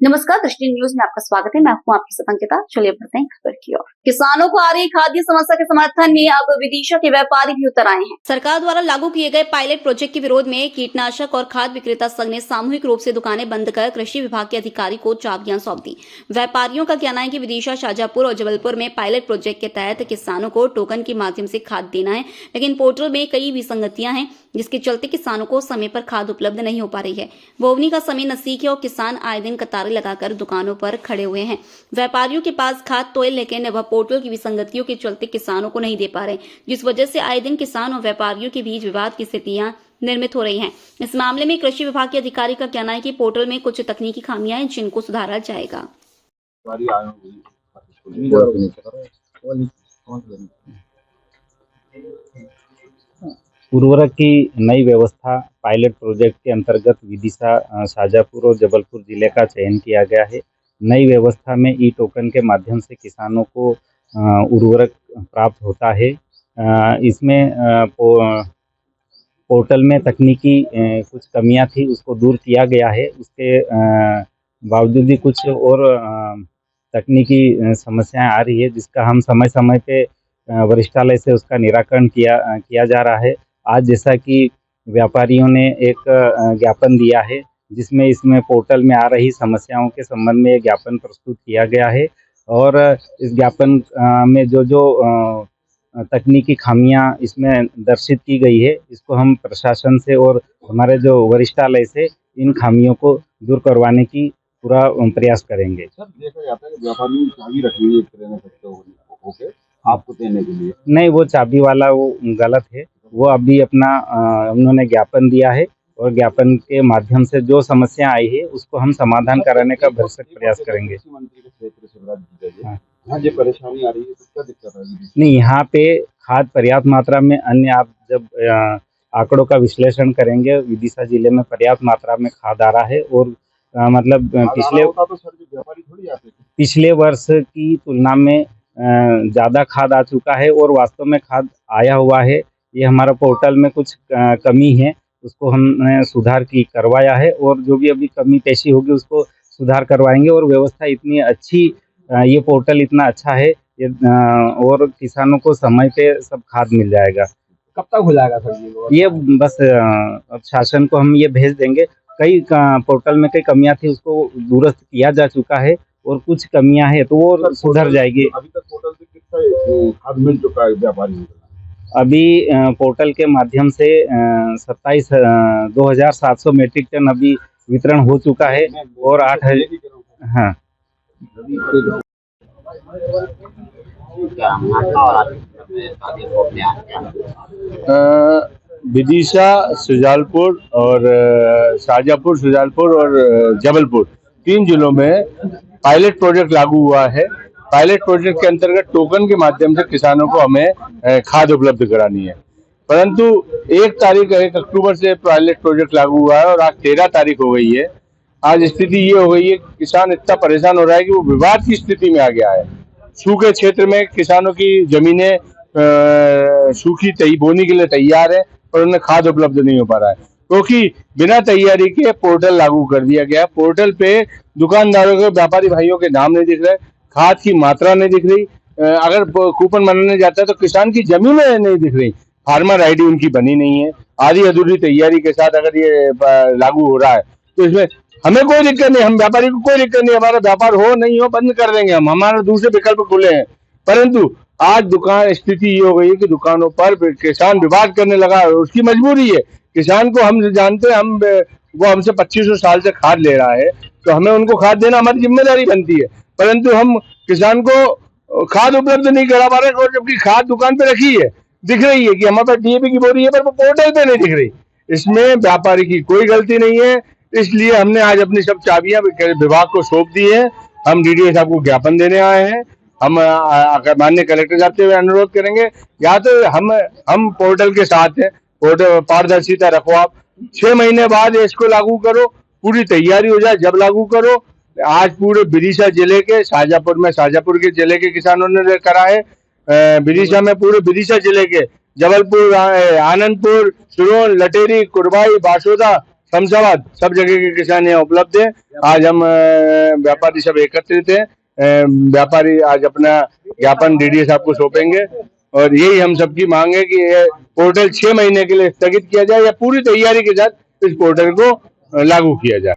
नमस्कार, दृष्टि न्यूज में आपका स्वागत है। मैं हूं आपकी संकेता। चलिए बढ़ते हैं खबर की ओर। किसानों को आ रही खाद्य समस्या के समर्थन में अब विदिशा के व्यापारी भी उतर आए हैं। सरकार द्वारा लागू किए गए पायलट प्रोजेक्ट के विरोध में कीटनाशक और खाद्य विक्रेता संघ ने सामूहिक रूप से दुकानें बंद कर कृषि विभाग के अधिकारी को चाबियां सौंप दी। व्यापारियों का कहना है कि विदिशा, शाजापुर और जबलपुर में पायलट प्रोजेक्ट के तहत किसानों को टोकन के माध्यम से खाद देना है, लेकिन पोर्टल में कई विसंगतियां हैं, जिसके चलते किसानों को समय पर खाद उपलब्ध नहीं हो पा रही है। बोवनी का समय नजदीक है और किसान आए दिन कतारें लगाकर दुकानों पर खड़े हुए हैं। व्यापारियों के पास खाद तो है, लेकिन वह पोर्टल की विसंगतियों के चलते किसानों को नहीं दे पा रहे, जिस वजह से आए दिन किसान और व्यापारियों के बीच विवाद की स्थितियां निर्मित हो रही हैं। इस मामले में कृषि विभाग के अधिकारी का कहना है कि पोर्टल में कुछ तकनीकी खामियां हैं, जिनको सुधारा जाएगा। उर्वरक की नई व्यवस्था पायलट प्रोजेक्ट के अंतर्गत विदिशा, शाजापुर और जबलपुर जिले का चयन किया गया है। नई व्यवस्था में ई टोकन के माध्यम से किसानों को उर्वरक प्राप्त होता है। इसमें पोर्टल में तकनीकी कुछ कमियां थी, उसको दूर किया गया है। उसके बावजूद भी कुछ और तकनीकी समस्याएं आ रही है, जिसका हम समय समय पे वरिष्ठालय से उसका निराकरण किया जा रहा है। आज जैसा कि व्यापारियों ने एक ज्ञापन दिया है, जिसमें इसमें पोर्टल में आ रही समस्याओं के संबंध में ज्ञापन प्रस्तुत किया गया है, और इस ज्ञापन में जो तकनीकी खामियां इसमें दर्शित की गई है, इसको हम प्रशासन से और हमारे जो वरिष्ठालय से इन खामियों को दूर करवाने की पूरा प्रयास करेंगे। सर, देखा जाता है कि व्यापारी चाबी रखी हुई है एक तरह में ओके आपको देने के लिए। नहीं, वो चाबी वाला वो गलत है। वो अभी अपना उन्होंने ज्ञापन दिया है, और ज्ञापन के माध्यम से जो समस्या आई है उसको हम समाधान कराने का भरसक प्रयास करेंगे। मंत्री के क्षेत्र से हाँ, ये परेशानी आ रही है तो क्या दिक्कत आ रही है? नहीं, यहाँ पे खाद पर्याप्त मात्रा में, अन्य आप जब आंकड़ों का विश्लेषण करेंगे, विदिशा जिले में पर्याप्त मात्रा में खाद आ रहा है, और मतलब पिछले वर्ष की तुलना में ज़्यादा खाद आ चुका है, और वास्तव में खाद आया हुआ है। ये हमारा पोर्टल में कुछ कमी है, उसको हमने सुधार करवाया है, और जो भी अभी कमी पेशी होगी उसको सुधार करवाएंगे। और व्यवस्था इतनी अच्छी, ये पोर्टल इतना अच्छा है, और किसानों को समय पे सब खाद मिल जाएगा। कब तक हो जाएगा सर ये बस अब शासन को हम ये भेज देंगे। कई पोर्टल में कई कमियां थी, उसको दुरुस्त किया जा चुका है, और कुछ कमियां हैं तो वो सुधर जाएगी। अभी तक पोर्टल से कितना खाद मिल चुका है व्यापारी को? अभी पोर्टल के माध्यम से 27,700 मीट्रिक टन अभी वितरण हो चुका है, और 8,000। हाँ, विदिशा, शुजालपुर और शाजापुर, शुजालपुर और जबलपुर 3 जिलों में पायलट प्रोजेक्ट लागू हुआ है। पायलट प्रोजेक्ट के अंतर्गत टोकन के माध्यम से किसानों को हमें खाद उपलब्ध करानी है, परंतु 1 अक्टूबर से पायलट प्रोजेक्ट लागू हुआ है, और आज 13 तारीख हो गई है। आज स्थिति ये हो गई है, किसान इतना परेशान हो रहा है कि वो विवाद की स्थिति में आ गया है। सूखे क्षेत्र में किसानों की जमीनें सूखी बोनी के लिए तैयार है, पर उन्हें खाद उपलब्ध नहीं हो पा रहा है, क्योंकि बिना तैयारी के पोर्टल लागू कर दिया गया। पोर्टल पे दुकानदारों के, व्यापारी भाइयों के नाम नहीं दिख रहे, खाद की मात्रा नहीं दिख रही। अगर कूपन बनाने जाता है तो किसान की जमीनें नहीं दिख रही, फार्मर आईडी उनकी बनी नहीं है। आधी अधूरी तैयारी के साथ अगर ये लागू हो रहा है तो इसमें हमें कोई दिक्कत नहीं, हम व्यापारी को कोई दिक्कत नहीं, हमारा व्यापार हो नहीं हो बंद कर देंगे हम, हमारे दूसरे विकल्प खुले हैं। परंतु आज दुकान स्थिति ये हो गई है कि दुकानों पर किसान विवाद करने लगा, और उसकी मजबूरी है। किसान को हम जानते हैं, वो हमसे 2500 साल से खाद ले रहा है, तो हमें उनको खाद देना हमारी जिम्मेदारी बनती है, परंतु हम किसान को खाद उपलब्ध नहीं करा पा रहे, और जबकि खाद दुकान पे रखी है, दिख रही है कि हमारे पास डीएपी की बोरी है, पर वो पोर्टल पे नहीं दिख रही। इसमें व्यापारी की कोई गलती नहीं है, इसलिए हमने आज अपनी सब चाबियां विभाग को सौंप दी है। हम डीडीओ साहब को ज्ञापन देने आए हैं। हम माननीय कलेक्टर साहब से अनुरोध करेंगे, या तो हम पोर्टल के साथ हैं, पोर्टल पारदर्शिता रखो, आप 6 महीने बाद इसको लागू करो, पूरी तैयारी हो जाए जब लागू करो। आज पूरे विदिशा जिले के, शाजापुर में शाजापुर के जिले के किसानों ने करा है, विदिशा में पूरे विदिशा जिले के, जबलपुर, आनंदपुर, सुरोन, लटेरी, कुरबाई, बासोदा शमशाबाद सब जगह के किसान यहाँ उपलब्ध है। आज हम व्यापारी सब एकत्रित हैं। व्यापारी आज अपना ज्ञापन डीडीए साहब को सौंपेंगे और यही हम सबकी मांग है कि ये पोर्टल 6 महीने के लिए स्थगित किया जाए या पूरी तैयारी के साथ इस पोर्टल को लागू किया जाए।